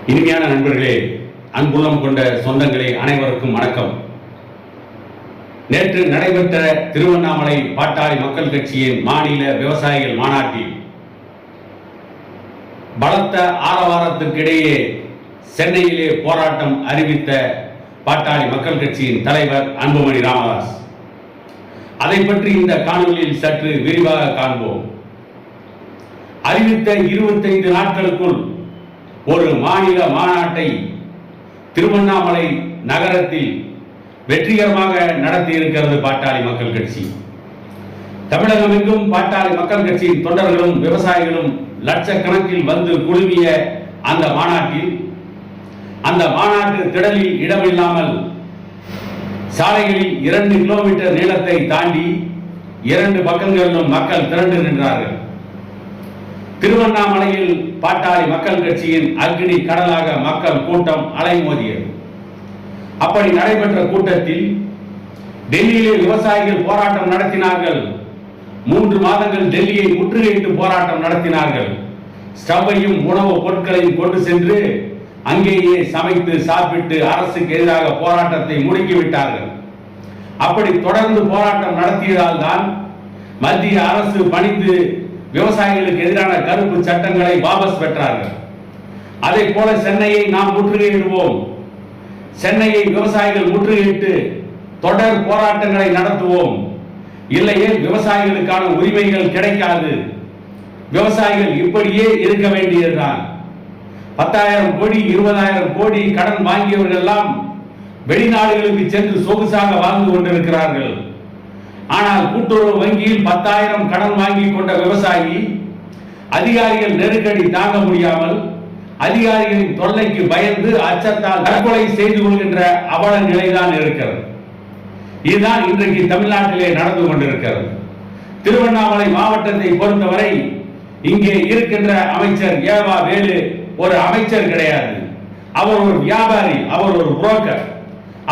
இனிமையான நண்பர்களே, அன்புள்ளம் கொண்ட சொந்தங்களே, அனைவருக்கும் வணக்கம். நேற்று நடைபெற்ற திருவண்ணாமலை பாட்டாளி மக்கள் கட்சியின் மாநில விவசாயிகள் மாநாட்டில் பலத்த ஆரவாரத்திற்கிடையே சென்னையிலே போராட்டம் அறிவித்த பாட்டாளி மக்கள் கட்சியின் தலைவர் அன்புமணி ராமதாஸ். அதை பற்றி இந்த காணொலியில் சற்று விரிவாக காண்போம். அறிவித்த 25 நாட்களுக்குள் ஒரு மாநில மாநாட்டை திருவண்ணாமலை நகரத்தில் வெற்றிகரமாக நடத்தி இருக்கிறது பாட்டாளி மக்கள் கட்சி. தமிழகம் எங்கும் பாட்டாளி மக்கள் கட்சியின் தொண்டர்களும் விவசாயிகளும் லட்சக்கணக்கில் வந்து குழுமிய அந்த மாநாட்டில் அந்த மாநாட்டு திடலில் இடமில்லாமல் சாலைகளில் 2 கிலோமீட்டர் நீளத்தை தாண்டி 2 பக்கங்களிலும் மக்கள் திரண்டு நின்றார்கள். திருவண்ணாமலையில் பாட்டாளி மக்கள் கட்சியின் அக்னி கடலாக மக்கள் கூட்டம் அலைமோதியது. அப்படி நடைபெற்ற கூட்டத்தில் டெல்லியிலே விவசாயிகள் போராட்டம் நடத்தினார்கள். 3 மாதங்கள் டெல்லியை முற்றுகையிட்டு போராட்டம் நடத்தினார்கள். ஸ்டவ்வையும் உணவு பொருட்களையும் கொண்டு சென்று அங்கேயே சமைத்து சாப்பிட்டு அரசுக்கு எதிராக போராட்டத்தை முடுக்கிவிட்டார்கள். அப்படி தொடர்ந்து போராட்டம் நடத்தியதால் தான் மத்திய அரசு பணிந்து விவசாயிகளுக்கு எதிரான கருப்பு சட்டங்களை வாபஸ் பெற்றார்கள். அதை போல சென்னையை நாம் முற்றுகையிடுவோம். சென்னையை விவசாயிகள் முற்றுகையிட்டு தொடர் போராட்டங்களை நடத்துவோம். இல்லையே விவசாயிகளுக்கான உரிமைகள் கிடைக்காது. விவசாயிகள் இப்படியே இருக்க வேண்டியதுதான். 10,000 கோடி 20,000 கோடி கடன் வாங்கியவர்கள் எல்லாம் வெளிநாடுகளுக்கு சென்று சொகுசாக வாழ்ந்து கொண்டிருக்கிறார்கள். ஆனால் கூட்டுறவு வங்கியில் 10,000 கடன் வாங்கி கொண்ட விவசாயி அதிகாரிகள் நெருக்கடி தாங்க முடியாமல் அதிகாரிகளின் தொல்லைக்கு பயந்து அச்சத்தால் தற்கொலை செய்து கொள்கின்ற அவல நிலைதான் இருக்கிறது. இதுதான் இன்றைக்கு தமிழ்நாட்டிலே நடந்து கொண்டிருக்கிறது. திருவண்ணாமலை மாவட்டத்தை பொறுத்தவரை இங்கே இருக்கின்ற அமைச்சர் ஏவா வேலு ஒரு அமைச்சர் கிடையாது. அவர் ஒரு வியாபாரி, அவர் ஒரு புரோக்கர்.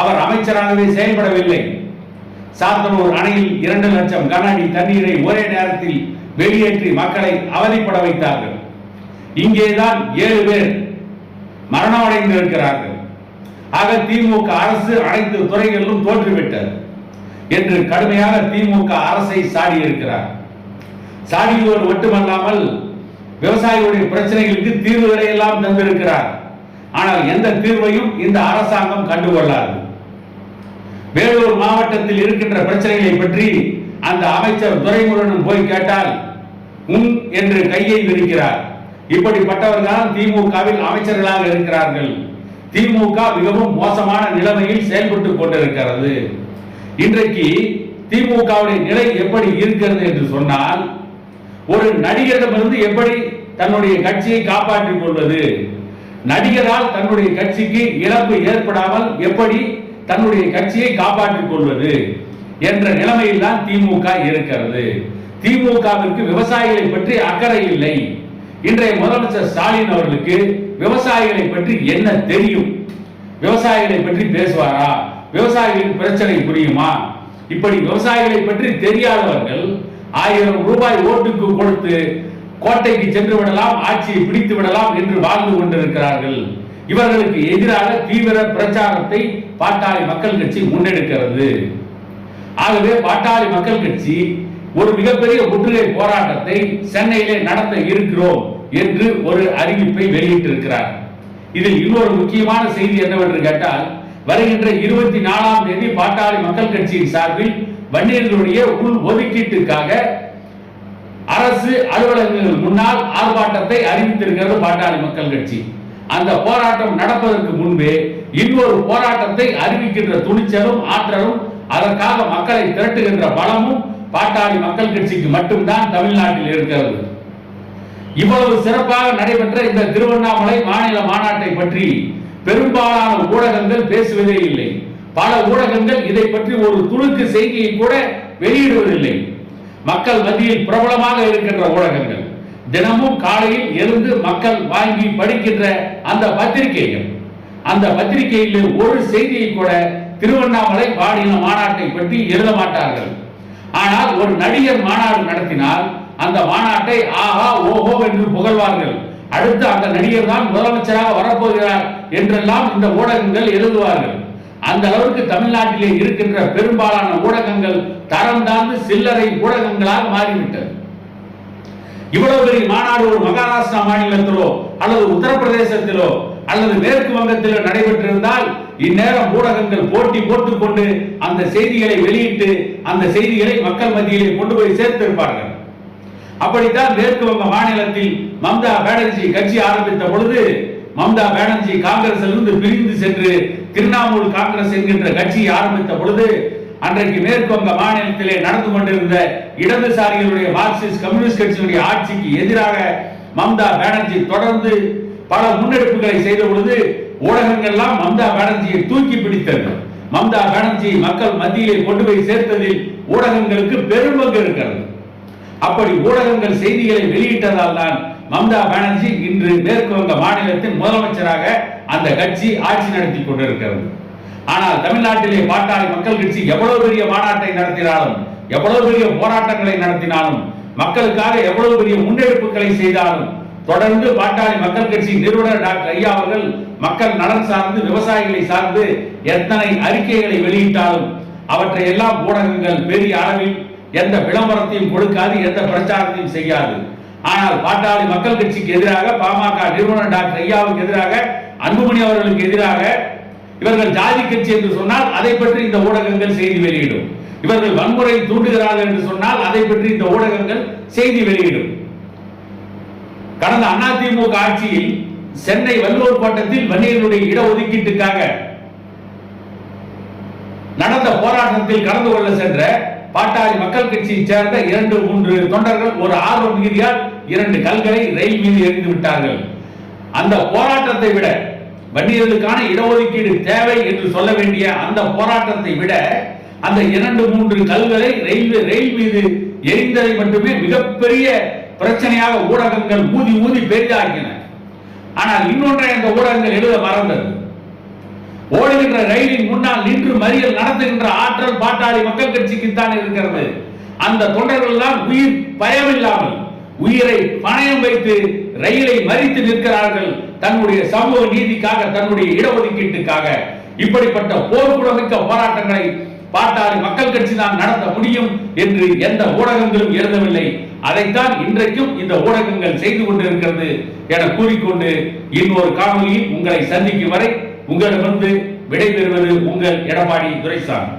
அவர் அமைச்சராகவே செயல்படவில்லை. சாத்தனூர் அணையில் 2 லட்சம் கன அடி தண்ணீரை ஒரே நேரத்தில் வெளியேற்றி மக்களை அவதிப்பட வைத்தார்கள். இங்கேதான் 7 பேர் மரணமடைந்து இருக்கிறார்கள். ஆக திமுக அரசு அனைத்து துறைகளிலும் தோற்றுவிட்டது என்று கடுமையாக திமுக அரசை சாடி இருக்கிறார். சாடியோடு மட்டுமல்லாமல் விவசாயிகளுடைய பிரச்சனைகளுக்கு தீர்வுகளை எல்லாம் தந்திருக்கிறார். ஆனால் எந்த தீர்வையும் இந்த அரசாங்கம் கண்டுகொள்ளாது. வேலூர் மாவட்டத்தில் இருக்கின்ற பிரச்சனைகளை பற்றி அந்த அமைச்சர் துரைமுருகன் போய் கேட்டால் என்று கையை விரிக்கிறார். இப்படிப்பட்டவர்கள் திமுகவில் அமைச்சர்களாக இருக்கிறார்கள். திமுக மிகவும் மோசமான நிலைமையில் செயல்பட்டுக் கொண்டிருக்கிறது. இன்றைக்கு திமுகவுடைய நிலை எப்படி இருக்கிறது என்று சொன்னால், ஒரு நடிகரிடமிருந்து எப்படி தன்னுடைய கட்சியை காப்பாற்றிக் கொள்வது, நடிகரால் தன்னுடைய கட்சிக்கு இழப்பு ஏற்படாமல் எப்படி தன்னுடைய கட்சியை காப்பாற்றிக் கொள்வது என்ற நிலைமையில் தான் திமுக இருக்கிறது. திமுகவிற்கு விவசாயிகளை பற்றி அக்கறை இல்லை. இன்றைய முதலமைச்சர் ஸ்டாலின் அவர்களுக்கு விவசாயிகளை பற்றி என்ன தெரியும்? விவசாயிகளை பற்றி பேசுவாரா? விவசாயிகளின் பிரச்சனை புரியுமா? இப்படி விவசாயிகளை பற்றி தெரியாதவர்கள் 1000 ரூபாய் ஓட்டுக்கு கொடுத்து கோட்டைக்கு சென்று விடலாம், ஆட்சியை பிடித்து விடலாம் என்று வாழ்ந்து கொண்டிருக்கிறார்கள். இவர்களுக்கு எதிராக தீவிர பிரச்சாரத்தை பாட்டாளி மக்கள் கட்சி முன்னெடுக்கிறது. ஆகவே பாட்டாளி மக்கள் கட்சி ஒரு மிகப்பெரிய முற்றுகை போராட்டத்தை சென்னையிலே நடத்த இருக்கிறோம் என்று ஒரு அறிவிப்பை வெளியிட்டிருக்கிறார். இதில் இன்னொரு முக்கியமான செய்தி என்னவென்று கேட்டால், வருகின்ற 24ஆம் தேதி பாட்டாளி மக்கள் கட்சியின் சார்பில் வன்னியர்களுடைய உள் ஒதுக்கீட்டுக்காக அரசு அலுவலகங்கள் முன்னால் ஆர்ப்பாட்டத்தை அறிவித்திருக்கிறது பாட்டாளி மக்கள் கட்சி. அந்த போராட்டம் நடப்பதற்கு முன்பே இன்னொரு போராட்டத்தை அறிவிக்கின்ற துணிச்சலும் ஆற்றலும் அதற்காக மக்களை திரட்டுகின்ற பலமும் பாட்டாளி மக்கள் கட்சிக்கு மட்டும்தான் தமிழ்நாட்டில் இருக்கிறது. இவ்வளவு சிறப்பாக நடைபெற்ற இந்த திருவண்ணாமலை மாநில மாநாட்டை பற்றி பெரும்பாலான ஊடகங்கள் பேசுவதே இல்லை. பல ஊடகங்கள் இதை பற்றி ஒரு துணுக்கு செய்தியை கூட வெளியிடுவதில்லை. மக்கள் மத்தியில் பிரபலமாக இருக்கின்ற ஊடகங்கள் தினமும் காலையில் எழுந்து மக்கள் வாங்கி படிக்கின்ற அந்த பத்திரிகைகள், அந்த பத்திரிகையில் ஒரு செய்தியை கூட திருவண்ணாமலை மாநில மாநாட்டை பற்றி எழுத மாட்டார்கள். ஆனால் ஒரு நடிகர் மாநாடு நடத்தினால் அந்த மாநாட்டை ஆஹா ஓஹோ என்று புகழ்வார்கள். அடுத்து அந்த நடிகர் தான் முதலமைச்சராக வரப்போகிறார் என்றெல்லாம் இந்த ஊடகங்கள் எழுதுவார்கள். அந்த அளவுக்கு தமிழ்நாட்டிலே இருக்கின்ற பெரும்பாலான ஊடகங்கள் தரம் தாழ்ந்து சில்லறை ஊடகங்களாக மாறிவிட்டது. இவ்வளவு பெரிய மாநாடு ஒரு மகாராஷ்டிரா மாநிலத்திலோ அல்லது உத்தரப்பிரதேசத்திலோ அல்லது மேற்கு வங்கத்திலோ நடைபெற்றிருந்தால் இந்நேரம் ஊடகங்கள் போட்டி போட்டுக் கொண்டு அந்த செய்திகளை வெளியிட்டு அந்த செய்திகளை மக்கள் மத்தியிலே கொண்டு போய் சேர்த்திருப்பார்கள். அப்படித்தான் மேற்கு வங்க மாநிலத்தில் மம்தா பானர்ஜி கட்சி ஆரம்பித்த பொழுது மம்தா பானர்ஜி காங்கிரசிலிருந்து பிரிந்து சென்று திரிணாமுல் காங்கிரஸ் என்கின்ற கட்சியை ஆரம்பித்த பொழுது அன்றைக்கு மேற்கு வங்க மாநிலத்திலே நடந்து கொண்டிருந்த இடதுசாரிகளுடைய மார்க்சிஸ்ட் கம்யூனிஸ்ட் கட்சியினுடைய ஆட்சிக்கு எதிராக மம்தா பானர்ஜி தொடர்ந்து பல முன்னெடுப்புகளை செய்த பொழுது ஊடகங்கள்லாம் மம்தா பானர்ஜியை தூக்கி பிடித்தது. மம்தா பானர்ஜியை மக்கள் மத்தியிலே கொண்டு போய் சேர்த்ததில் ஊடகங்களுக்கு பெரும்பங்கு இருக்கிறது. அப்படி ஊடகங்கள் செய்திகளை வெளியிட்டதால் தான் மம்தா பானர்ஜி இன்று மேற்கு வங்க மாநிலத்தின் முதலமைச்சராக அந்த கட்சி ஆட்சி நடத்தி கொண்டிருக்கிறது. ஆனால் தமிழ்நாட்டிலே பாட்டாளி மக்கள் கட்சி எவ்வளவு பெரிய மாநாட்டை நடத்தினாலும் எவ்வளவு பெரிய போராட்டங்களை நடத்தினாலும் மக்களுக்காக எவ்வளவு பெரிய முன்னெடுப்புகளை செய்தாலும் தொடர்ந்து பாட்டாளி மக்கள் கட்சி நிறுவனர் டாக்டர் ஐயா அவர்கள் மக்கள் நலன் சார்ந்து விவசாயிகளை சார்ந்து எத்தனை அறிக்கைகளை வெளியிட்டாலும் அவற்றை எல்லாம் ஊடகங்கள் பெரிய அளவில் எந்த விளம்பரத்தையும் கொடுக்காது, எந்த பிரச்சாரத்தையும் செய்யாது. ஆனால் பாட்டாளி மக்கள் கட்சிக்கு எதிராக பாமக நிறுவனர் டாக்டர் ஐயாவுக்கு எதிராக அன்புமணி அவர்களுக்கு எதிராக இவர்கள் ஜாதி கட்சி என்று சொன்னால் அதை பற்றி இந்த ஊடகங்கள் செய்தி வெளியிடும். இவர்கள் வன்முறை தூண்டுகிறார்கள் என்று சொன்னால் அதை பற்றி இந்த ஊடகங்கள் செய்தி வெளியிடும். கடந்த அதிமுக ஆட்சியில் சென்னை வல்லூர் கோட்டத்தில் வன்னியர்களுடைய இடஒதுக்கீட்டுக்காக நடந்த போராட்டத்தில் கலந்து கொள்ள சென்ற பாட்டாளி மக்கள் கட்சியை சேர்ந்த 2-3 தொண்டர்கள் ஒரு ஆர்வ மிகுதியால் 2 கல்களை ரயில் மீது எறிந்து விட்டார்கள். அந்த போராட்டத்தை விட வன்னியர்களுக்கான இடஒதுக்கீடு தேவை என்று சொல்ல வேண்டிய அந்த போராட்டத்தை விட அந்த 2-3 கல்களை ரயில் மீது எரிந்ததை மட்டுமே மிகப்பெரிய பிரச்சனையாக ஊடகங்கள் ஊதி பெரிதாக்கின. ஆனால் இன்னொன்றை அந்த ஊடகங்கள் எழுத மறந்தது. ஓடுகின்ற ரயிலின் முன்னால் நின்று மறியல் நடத்துகின்ற ஆற்றல் பாட்டாளி மக்கள் கட்சிக்கு தான் இருக்கிறது. அந்த தொண்டர்கள் தான் உயிர் பயமில்லாமல் உயிரை பணயம் வைத்து ரயிலை மறித்து நிற்கிறார்கள் தன்னுடைய சமூக நீதிக்காக, தன்னுடைய இடஒதுக்கீட்டுக்காக. இப்படிப்பட்ட போர்க்குணமிக்க போராட்டங்களை பாட்டாளி மக்கள் கட்சி தான் நடத்த முடியும் என்று எந்த ஊடகங்களும் எழுதவில்லை. அதைத்தான் இன்றைக்கும் இந்த ஊடகங்கள் செய்து கொண்டிருக்கிறது என கூறிக்கொண்டு இன்னொரு காணொலியில் உங்களை சந்திக்கும் வரை உங்களிடமிருந்து விடைபெறுவது உங்கள் எடப்பாடி துரைசாமி.